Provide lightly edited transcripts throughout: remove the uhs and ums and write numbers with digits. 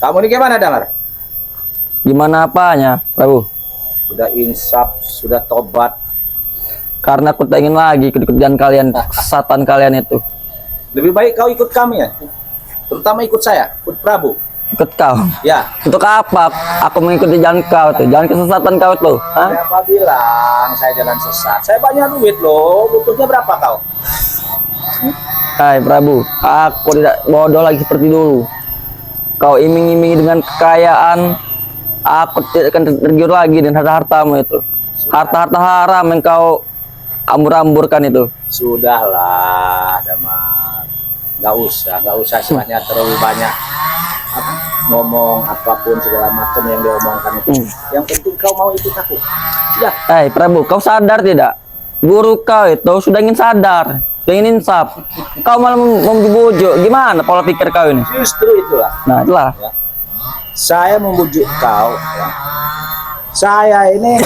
Kamu ini gimana, Damar? Gimana apanya, Prabu? Sudah insaf, sudah tobat. Karena aku tak ingin lagi ikut-ikutan kalian, kesesatan kalian itu. Lebih baik kau ikut kami ya. Terutama ikut saya, ikut Prabu. Ikut kau. Ya. Untuk apa aku mengikuti jalan kau tuh? Jalan kesesatan kau tuh. Hah? Siapa bilang saya jalan sesat? Saya banyak duit loh. Butuhnya berapa kau? Hai Prabu, aku tidak bodoh lagi seperti dulu. Kau iming-imingi dengan kekayaan, aku tidak akan tergiur lagi dengan harta-hartamu itu. Harta-harta haram yang kau ambur-amburkan itu. Sudahlah, Damar. Nggak usah istilahnya terlalu banyak ngomong apapun segala macam yang diomongkan itu. Yang penting kau mau ikut aku. Sudah. Hai Prabu, kau sadar tidak? Guru kau itu sudah ingin sadar, sudah ingin insaf. Kau malah membujuk. Gimana pola pikir kau ini? Justru itulah. Nah, itulah. Ya. Saya membujuk kau. Ya. Saya ini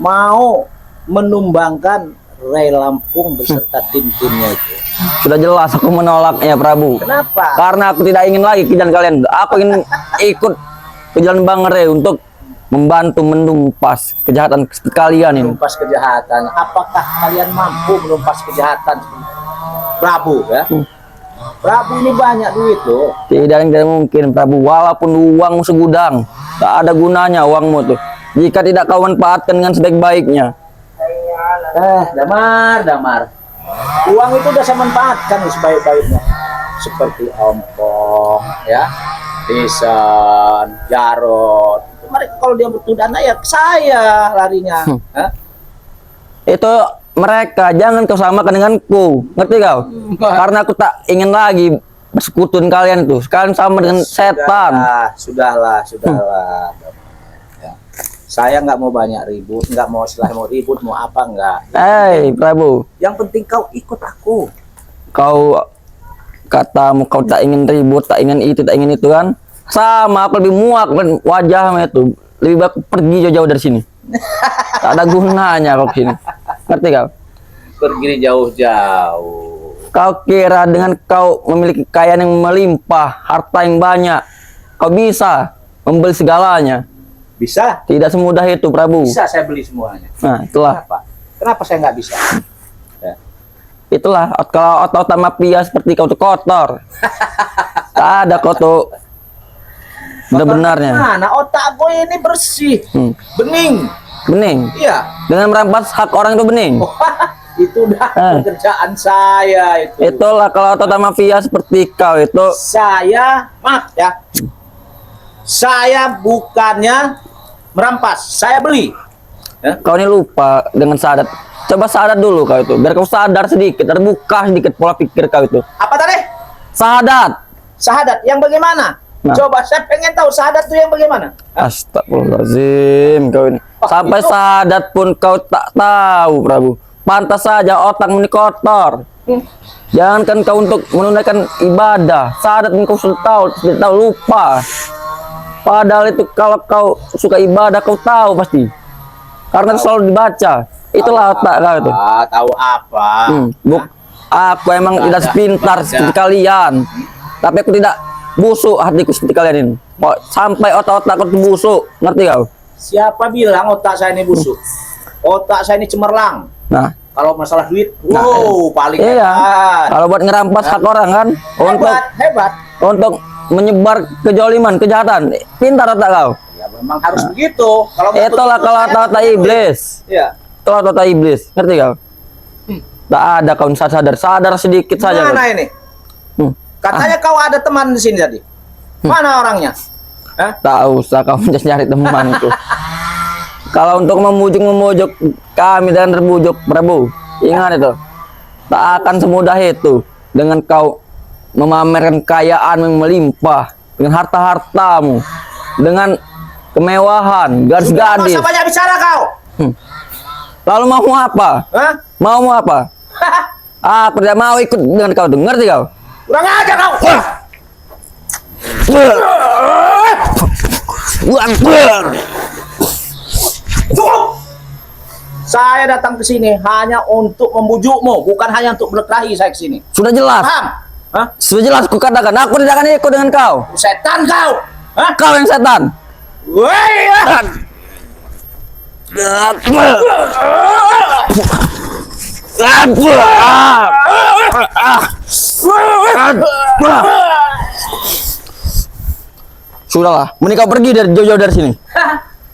mau menumbangkan Ray Lampung beserta tim-timnya itu. Sudah jelas aku menolaknya, Prabu. Kenapa? Karena aku tidak ingin lagi ke jalan kalian. Aku ingin ikut ke jalan Bang Ray untuk membantu menumpas kejahatan seperti kalian ini. Menumpas kejahatan. Apakah kalian mampu menumpas kejahatan Prabu ya? Prabu ini banyak duit loh. Tidak mungkin, Prabu. Walaupun uangmu segudang, tak ada gunanya uangmu tuh jika tidak kau manfaatkan dengan sebaik-baiknya. Damar. Uang itu udah saya manfaatkan sebaik-baiknya. Seperti ompong, ya, Desan, Jarot. Mereka kalau dia butuh dana ya saya larinya. Itu mereka, jangan kau samakan denganku, ngerti kau? Karena aku tak ingin lagi bersekutu dengan kalian itu. Kalian sama dengan setan. Sudahlah. Ya. Saya nggak mau banyak ribut, nggak mau mau ribut, mau apa nggak. Hei Prabu, Yang penting kau ikut aku. kau katamu kau tak ingin ribut, tak ingin itu kan? Sama, aku lebih muak dan wajahmu itu. Lebih baik pergi jauh-jauh dari sini. Tak ada gunanya kau sini. Ngerti kau? Pergi jauh-jauh. Kau kira dengan kau memiliki kekayaan yang melimpah, harta yang banyak, kau bisa membeli segalanya? Bisa? Tidak semudah itu, Prabu. Bisa saya beli semuanya. Nah, itulah. Kenapa saya nggak bisa? Ya. Itulah, kalau otot mafia seperti kau tuh kotor. Tak ada kau tuh benar-benarnya. Mana otak gue ini bersih, bening. Bening. Iya. Dengan merampas hak orang itu bening. Itu udah pekerjaan saya itu. Itulah kalau otot mafia seperti kau itu. Saya, maaf ya. Saya bukannya merampas, saya beli. Ya? Kau ini lupa dengan sadar. Coba sadar dulu kau itu, biar kau sadar sedikit, terbuka sedikit pola pikir kau itu. Apa tadi? Sadat. Sahadat yang bagaimana? Nah. Coba saya pengen tahu sahadat itu yang bagaimana. Astagfirullahaladzim kau ini. Sampai itu. sadat pun kau tak tahu, Prabu. Pantas saja otakmu ini kotor. Jangankan kau untuk menunaikan ibadah, sadat kau sudah tahu lupa. Padahal itu kalau kau suka ibadah kau tahu pasti. Karena selalu dibaca. Itulah otak kau itu. Tahu apa? Aku emang tidak sepintar seperti kalian. Tapi aku tidak busuk hatiku seperti kalian ini. Sampai otak-otak aku busuk, ngerti kau? Siapa bilang otak saya ini busuk? Otak saya ini cemerlang. Nah, kalau masalah duit, paling iya. hebat. Kalau buat ngerampas hak orang kan, Hebat. untuk menyebar kejoliman, kejahatan, pintar otak kau. Ya memang harus begitu. Kalau Itulah kalau otak iblis. Iya. Kalau otak iblis, ngerti kau? Tak ada kau sadar sedikit saja. Mana ini? Katanya kau ada teman di sini tadi. Mana orangnya? Tak usah kau mencari temanku. Kalau untuk memujuk kami dan terbujuk, Prabu, ingat itu, tak akan semudah itu dengan kau memamerkan kekayaan yang melimpah, dengan harta-hartamu, dengan kemewahan, gadis-gadis. Masa banyak bicara kau? Lalu mau apa? Mau apa? Aku tidak mau ikut dengan kau, ngerti kau? Kurang aja kau. Cukup. Saya datang ke sini hanya untuk membujukmu, bukan hanya untuk berkelahi saya ke sini. Sudah jelas. Paham? Sudah jelas ku katakan, aku tidak akan ikut dengan kau. Setan kau. Hah? Kau yang setan. Woi. Sudahlah, mending kau pergi dari jauh-jauh dari sini.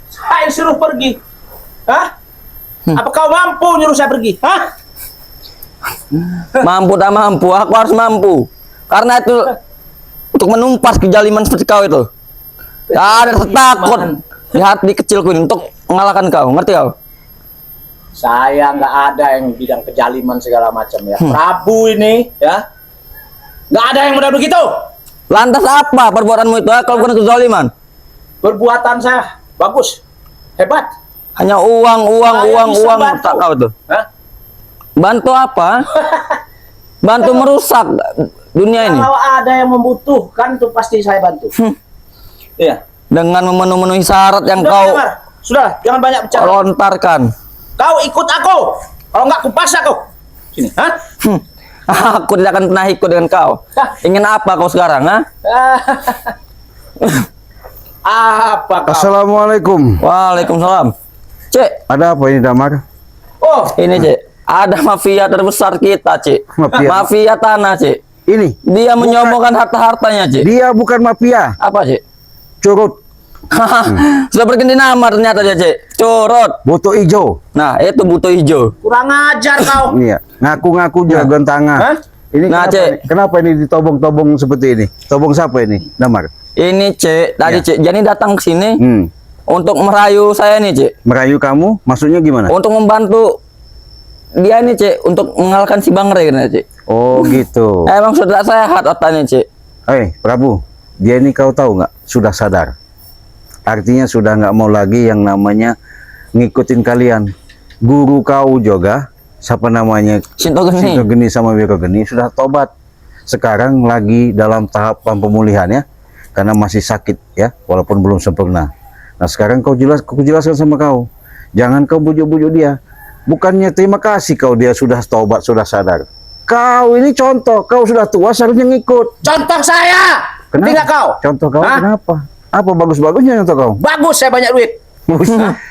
Saya suruh pergi. Hah? Apa kau mampu nyuruh saya pergi? Hah? Mampu tak mampu, aku harus mampu. Karena itu untuk menumpas kejaliman seperti kau itu. Tak ada rasa takut di hati kecilku ini untuk mengalahkan kau, ngerti kau? Saya nggak ada yang bidang kejaliman segala macam ya. Prabu ini ya, nggak ada yang model begitu. Lantas apa perbuatanmu itu? Kalau bukan kezaliman? Perbuatan saya bagus, hebat. Hanya uang, Saya bisa bantu. tak kau tuh. Hah? Bantu apa? Bantu merusak dunia ini. Kalau ada yang membutuhkan tuh pasti saya bantu. Iya. Dengan memenuhi syarat yang Sudah, kau Mar. Sudah, jangan banyak bicara. lontarkan. Kau ikut aku. Kalau nggak kupas aku. Sini, hah? Aku tidak akan pernah ikut dengan kau. Ingin apa kau sekarang, ha? Apa kau? Assalamualaikum. Waalaikumsalam. Cek, Ada apa ini Damar? Oh, ini Cek. Ada mafia terbesar kita, Cek. Mafia. Mafia tanah, Cek. Ini Dia menyombongkan harta-hartanya, Cek. dia bukan mafia, Apa, Cek? curut, Sudah berganti nama ternyata dia, Cek. Curut. boto ijo. Nah, itu butuh hijau. kurang ajar kau. Iya, ngaku-ngaku jagoan tangan. Hah? Ini Nah, kenapa, Cek. kenapa ini ditobong-tobong seperti ini? Tobong siapa ini, Damar? Ini, Cek. Tadi, Ya. Cek. Jadi datang ke sini untuk merayu saya nih, Cek. Merayu kamu, maksudnya gimana? Untuk membantu dia nih, Cek, untuk mengalahkan si Bang Rey, kan, Cek. Oh gitu. Emang sudah sehat otaknya, Cek. Prabu, dia ini kau tahu nggak? Sudah sadar. Artinya sudah nggak mau lagi yang namanya ngikutin kalian. Guru kau juga, siapa namanya? Sinto Geni. Sinto Geni sama Wiro Geni sudah tobat. Sekarang lagi dalam tahapan pemulihan ya, karena masih sakit ya, walaupun belum sempurna. Nah sekarang kau jelaskan sama kau, jangan kau bujuk-bujuk dia. Bukannya terima kasih kau dia sudah tobat, sudah sadar. Kau ini contoh, kau sudah tua seharusnya ngikut. Contoh saya. Ngerti nggak kau? Contoh kau Hah? kenapa? Apa bagus-bagusnya contoh kau? Bagus, saya banyak duit.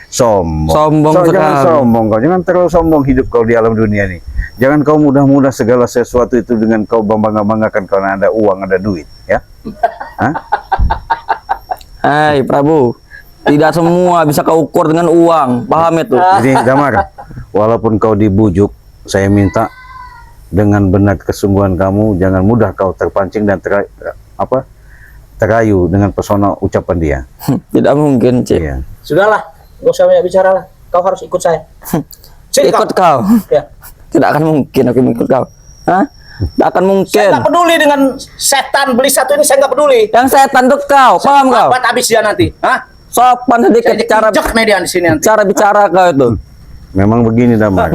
Sombong. Sombong Jangan sekali. sombong kau. Jangan terlalu sombong hidup kau di alam dunia ini. Jangan kau mudah-mudah segala sesuatu itu dengan kau bangga-banggakan karena ada uang, ada duit, ya. Hah? Hai Prabu, tidak semua bisa kau ukur dengan uang, paham itu? Jadi Damar, walaupun kau dibujuk, saya minta dengan benar kesungguhan kamu, jangan mudah kau terpancing dan terayu dengan pesona ucapan dia. Tidak mungkin, Cik. Iya. Sudahlah, nggak usah banyak bicara lah. Kau harus ikut saya. Sini Ikut kau. Ya. Tidak akan mungkin aku ikut kau. Hah? Tidak akan Saya mungkin. nggak peduli dengan setan beli satu ini, saya nggak peduli. Yang setan tuh kau, paham kau? Buat habis dia nanti. Hah? Sopan sedikit Saya cara injek nih dia di sini nanti. cara bicara kau itu. Memang begini Damar,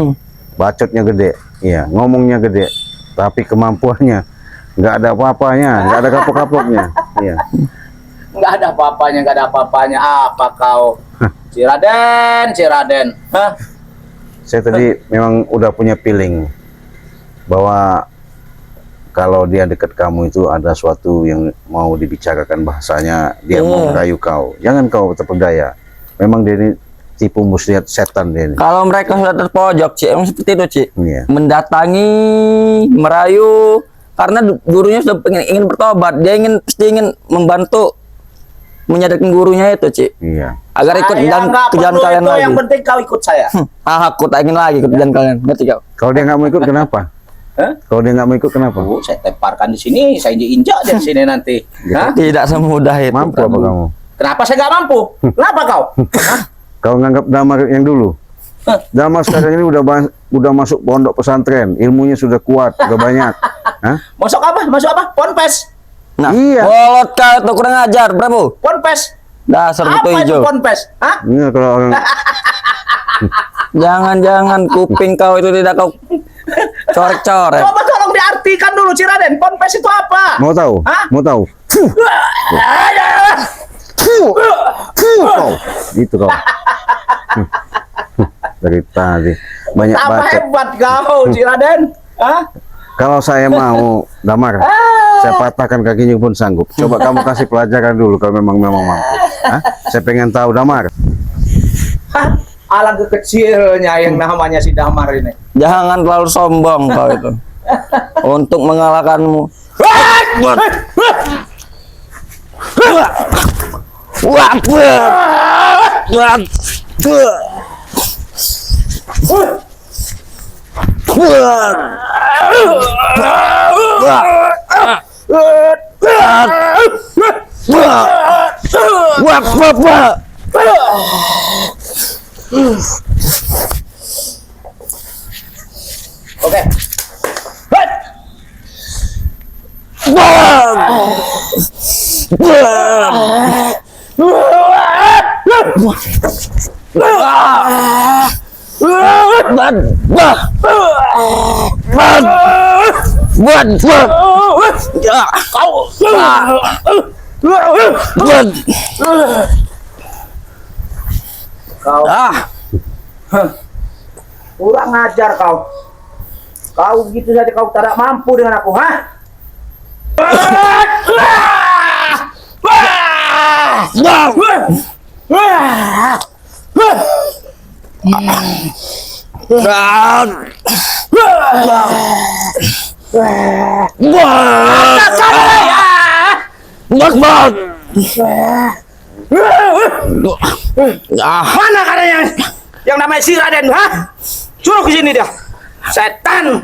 bacotnya gede, iya, ngomongnya gede, tapi kemampuannya nggak ada apa-apanya, nggak ada kapok-kapoknya, iya. Nggak ada apa-apanya, nggak ada apa-apanya. Apa kau? Ciraden, Ciraden. Hah? Saya tadi memang udah punya feeling bahwa kalau dia dekat kamu itu ada suatu yang mau dibicarakan, bahasanya dia mau merayu kau. Jangan kau terpedaya. Memang dia ini tipu muslihat setan dia ini. Kalau mereka sudah terpojok, Cik, emang seperti itu, Cik. Iya. Mendatangi, merayu, karena gurunya sudah ingin bertobat. Dia ingin membantu menyadarkan gurunya itu, Cik. Iya. Agar ikut Saya dan nggak ke jalan perlu kalian itu, lagi. yang penting kau ikut saya. Aku tak ingin lagi ikut jalan kalian, ngerti kau? Kalau dia nggak mau ikut kenapa? Hah? Kalau dia nggak mau ikut kenapa? Oh, saya temparkan di sini, saya injak di sini nanti. Hah? Tidak semudah itu. Mampu apa Prabu. kamu? Kenapa saya nggak mampu? Kenapa kau? Hah? Kau nganggap Damar yang dulu? Damar sekarang ini udah masuk pondok pesantren, ilmunya sudah kuat, sudah banyak. Hah? Masuk apa? Masuk apa? Ponpes. Nah, Iya. bolot kau itu kurang ajar, Prabu. Ponpes. Dasar Apa butuh itu hijau. ponpes? Hah? Iya kalau orang Jangan-jangan kuping kau itu tidak kau corek-corek. Coba tolong diartikan dulu, Ciraden. Ponpes itu apa? mau tahu? Hah? Mau tahu? Kau. Gitu kau. Dari tadi banyak Tambah bacot. hebat kau, Ciraden. Hah? Kalau saya mau, Damar, Saya patahkan kakinya pun sanggup. Coba kamu kasih pelajaran dulu kalau memang mampu. Hah? Saya pengen tahu Damar. Hah? Alang kecilnya yang namanya si Damar ini. Jangan terlalu sombong kau itu. Untuk mengalahkanmu. Oke. Kau kurang ajar kau. Kau gitu saja kau tidak mampu dengan aku, ha? Mana kadang yang namanya si Raden, ha? Suruh ke sini dia. Setan.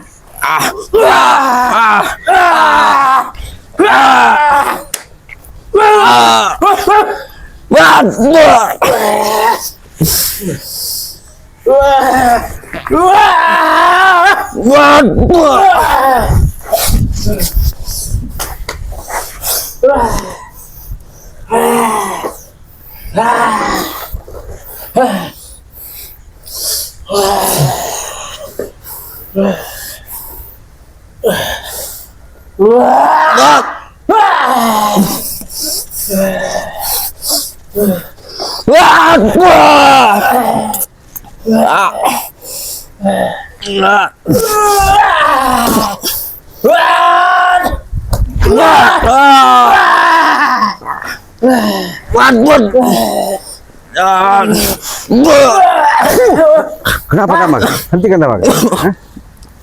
Kenapa Damar? Hentikan Damar. Hah?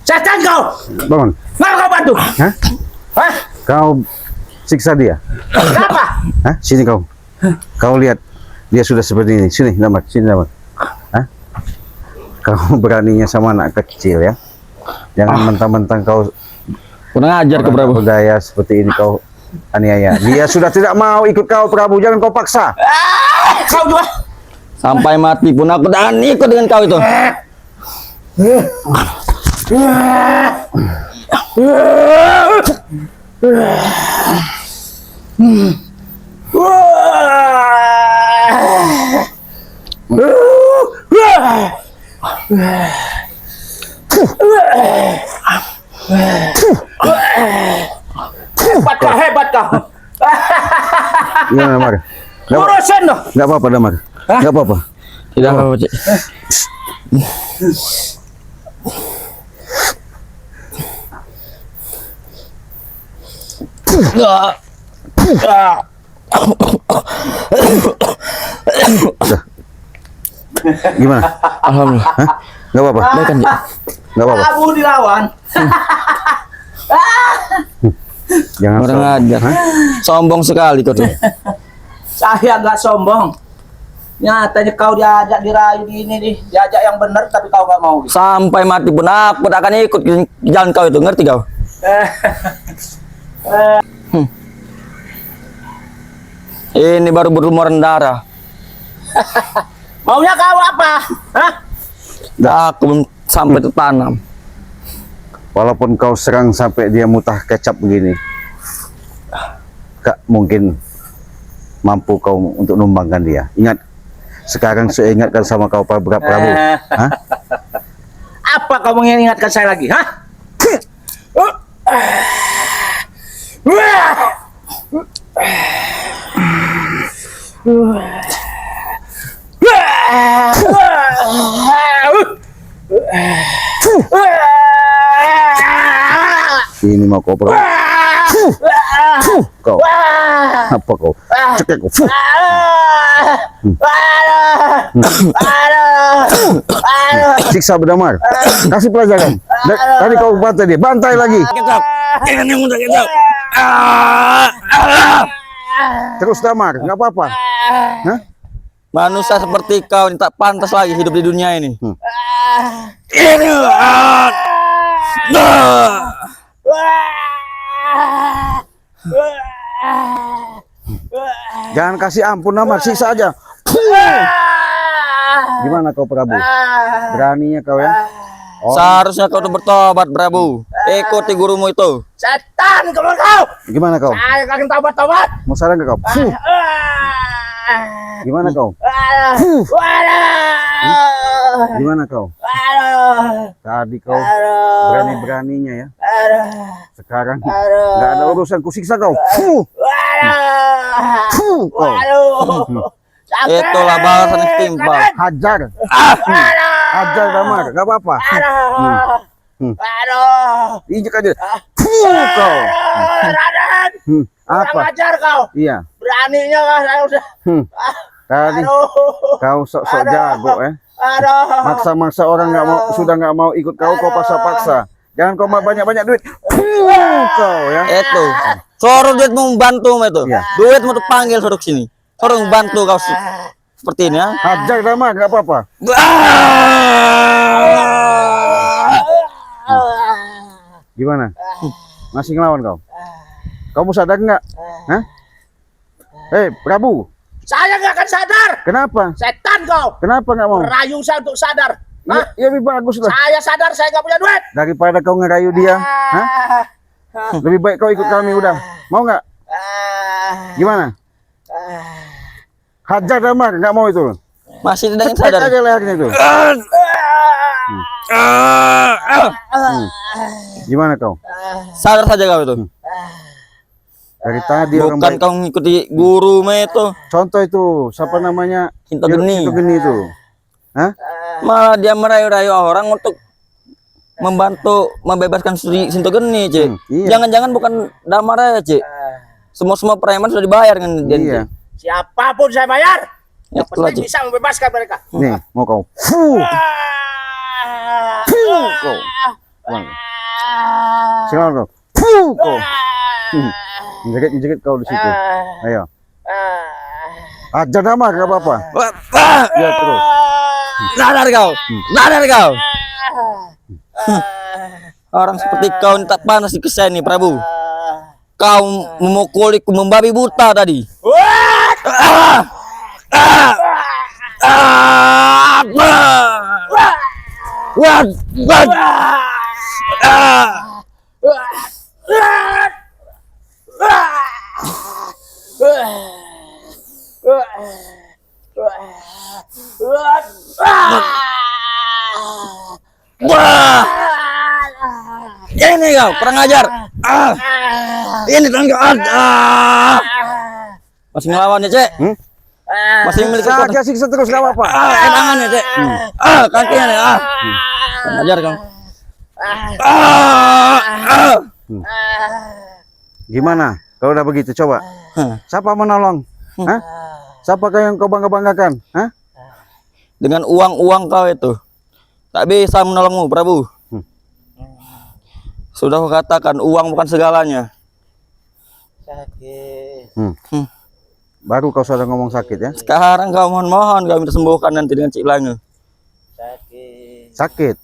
Setan kau. Bangun. Mana kau bantu? Hah? Hah? Kau siksa dia. Kenapa? Hah? Sini kau. Kau lihat dia sudah seperti ini. Sini Damar, sini Damar. Hah? Kau beraninya sama anak kecil ya. Jangan mentang-mentang kau Kurang ajar ke Prabu. berdaya seperti ini kau aniaya. Dia sudah tidak mau ikut kau Prabu, jangan kau paksa. Kau juga. Sampai mati pun aku tak akan ikut dengan kau itu. Hebat kau, hebat kau. Gimana Damar? Urusin loh. Enggak apa-apa Damar. Enggak apa-apa. Tidak apa-apa, Cik. Gimana? Alhamdulillah. Hah? Enggak apa-apa. Baik kan, Cik? Enggak apa-apa. Aku dilawan. Jangan Kurang sombong. ajar. Hah? Sombong sekali kau tuh. Saya nggak sombong. Nyatanya kau diajak dirayu di ini nih, diajak yang benar tapi kau nggak mau. Sampai mati pun aku tak akan ikut ke jalan kau itu, ngerti kau? Ini baru berlumuran darah. Maunya kau apa? Hah? Aku belum sampai tertanam. Walaupun kau serang sampai dia mutah kecap begini, gak mungkin mampu kau untuk numbangkan dia. Ingat, sekarang saya ingatkan sama kau Prabu. Hah? Apa kau mengingatkan saya lagi? Hah? Ini mau kau Prabu. Fuh, kau. Apa kau? Cekek kau. Fuh. Siksa berdamar. Kasih pelajaran. Tadi kau bantai dia. Bantai lagi. Ini udah kita. Terus damar. Nggak apa-apa. Hah? Manusia seperti kau ini tak pantas lagi hidup di dunia ini. Jangan kasih ampun damar. Siksa aja. Gimana kau Prabu? Beraninya kau ya? Oh, Seharusnya kau tuh bertobat, Prabu. Ikuti gurumu itu. Setan keluar kau. gimana kau? Saya akan tobat. Mau saran nggak kau? Fuh. Gimana kau? Gimana kau? Tadi kau berani-beraninya ya. Sekarang nggak ada urusan, kusiksa kau. Fuh. Fuh kau. Itulah balasan yang setimpal. Hajar. Hajar damar, nggak apa-apa. Injek aja. Fuh kau. Raden, Apa? ajar kau. Iya. Beraninya kau saya udah. Tadi kau sok-sok jago ya. Maksa-maksa orang sudah nggak mau ikut kau paksa-paksa. Jangan kau banyak-banyak duit. Kau ya. Itu. Suruh duitmu membantu itu. Iya. Duitmu tuh panggil suruh sini. Suruh membantu kau seperti ini ya. Hajar damar, nggak apa-apa. Gimana? Masih ngelawan kau? Kamu sadar nggak? Hah? Prabu, Saya nggak akan sadar. kenapa? Setan kau. Kenapa nggak mau? Merayu saya untuk sadar. Ya, ya lebih bagus lah. Saya sadar saya nggak punya duit. Daripada kau ngerayu dia. Hah? Lebih baik kau ikut kami udah. Mau nggak? Gimana? Hajar damar, nggak mau itu. Masih tidak Cek sadar. aja lehernya itu. Gimana kau? Sadar saja kau itu. Dari tadi orang Bukan baik. kau ngikuti guru itu. Contoh itu, siapa namanya? Sinto Geni. Sinto Geni itu. Hah? Malah dia merayu-rayu orang untuk membantu membebaskan Sinto Geni, Cik. Iya. Jangan-jangan bukan damar aja, Cik. Semua preman sudah dibayar dengan dia. Iya. Siapapun saya bayar. Ya, Yang penting Cik. bisa membebaskan mereka. Nih, mau kau. Fuh. Fuh kau. Bang. Silakan kau. Fuh kau. Menjerit kau di situ. Ayo. Hajar damar, nggak apa-apa. Ya terus. Sadar kau. Sadar kau. Orang seperti kau ini tak panas di kesini, Prabu. Kau memukuliku membabi buta tadi. Ini kau kurang ajar. Ini tanggung. Masih ngelawan ya, Cek? Masih memiliki kekuatan. Saja siksa terus, nggak apa-apa. Tangannya, Cek. Kakinya nih. Kurang ajar kau. Gimana? Kalau udah begitu, coba. Siapa menolong? Hah? Siapa yang kau bangga-banggakan? Hah? Dengan uang-uang kau itu tak bisa menolongmu, Prabu. Sudah aku katakan uang bukan segalanya. Sakit. Baru kau sudah ngomong sakit ya? Sekarang kau mohon-mohon kau minta sembuhkan nanti dengan Cik Lange. Sakit. Sakit.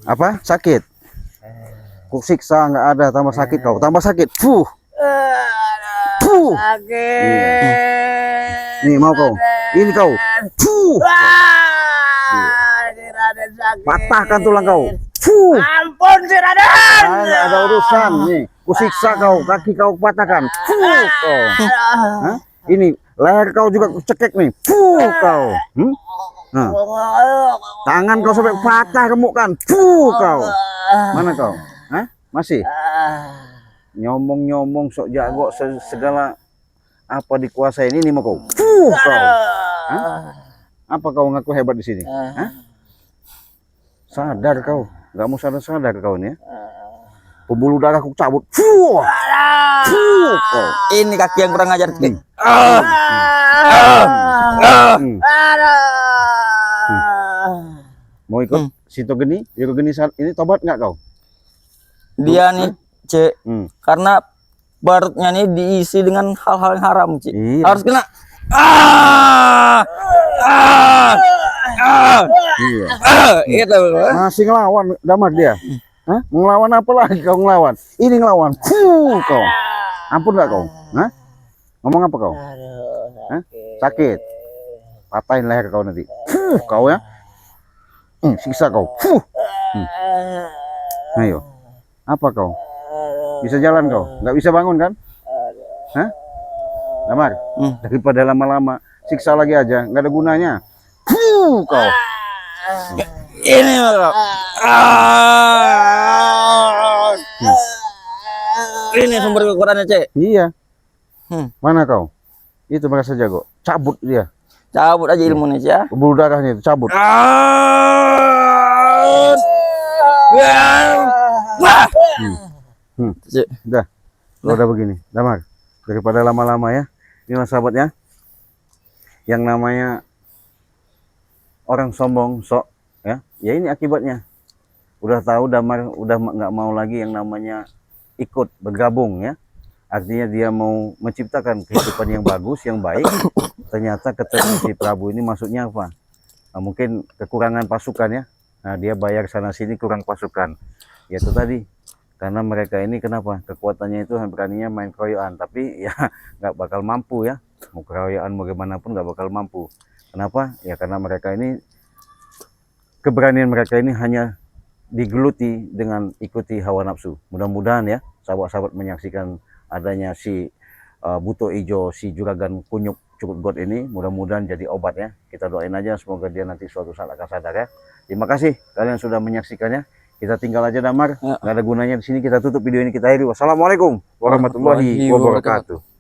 Apa? Sakit. Kuk siksa nggak ada, tambah sakit kau, tambah sakit. Fuh. Fuh. Sakit. Nih mau kau. Ini kau. Fuh. Raden sakit. Patahkan tulang kau. Fuh. Ampun si Raden. Nggak ada urusan nih. Kusiksa kau, kaki kau patahkan. Fuh kau. Hah? Ini leher kau juga kucekek nih. Fuh kau. Nah, tangan kau sampai patah remukkan. Fuh kau. Mana kau? Hah? Masih? Nyomong-nyomong sok jago segala apa dikuasai ini mau kau. Fuh kau. Hah? Apa kau ngaku hebat di sini? Hah? Sadar kau. Gak mau sadar kau ini ya. Pembuluh darah aku cabut. Fuh. Fuh, kau. Ini kaki yang kurang ajar. Hmm. Mau ikut Sinto Geni? Wiro Geni ini tobat nggak kau? Dia nih, Cek, Hmm. karena perutnya nih diisi dengan hal-hal yang haram, Cek. Iya. Harus kena. Iya. Itu. Masih ngelawan Damar dia. Hah? Ngelawan apa lagi kau ngelawan? Ini ngelawan. Fuh, kau. Ampun nggak kau? Hah? Ngomong apa kau? Hah? Sakit. Patahin leher kau nanti. Fuh, kau ya. Siksa kau. Fuh. Ayo. Apa kau? Bisa jalan kau? Nggak bisa bangun kan? Hah? Damar, daripada lama-lama siksa lagi aja, nggak ada gunanya. Fuh, kau. Ini loh. Ini sumber kekuatannya, Cek. Iya. Mana kau? Itu merasa jago. Cabut dia. Cabut aja ilmunya, Cek, ya. Pembuluh darahnya itu cabut. Cek. Udah. Lo udah begini. Damar, daripada lama-lama ya. Ini mas sahabat ya. Yang namanya orang sombong sok ya. Ya ini akibatnya. Udah tahu Damar udah nggak mau lagi yang namanya ikut bergabung ya. Artinya dia mau menciptakan kehidupan yang bagus, yang baik. Ternyata ketemu si Prabu ini maksudnya apa? Nah, mungkin kekurangan pasukan ya. Nah, dia bayar sana sini kurang pasukan. Ya itu tadi. Karena mereka ini kenapa? Kekuatannya itu beraninya main keroyokan, tapi ya nggak bakal mampu ya. Mau keroyokan bagaimanapun nggak bakal mampu. Kenapa? Ya karena mereka ini keberanian mereka ini hanya digeluti dengan ikuti hawa nafsu. Mudah-mudahan ya sahabat-sahabat menyaksikan adanya si Buto Ijo, si Juragan Kunyuk Cukup God ini, mudah-mudahan jadi obat ya. Kita doain aja semoga dia nanti suatu saat akan sadar ya. Terima kasih kalian sudah menyaksikannya. Kita tinggal aja Damar, nggak ada gunanya di sini. Kita tutup video ini, kita akhiri. Wassalamualaikum warahmatullahi wabarakatuh.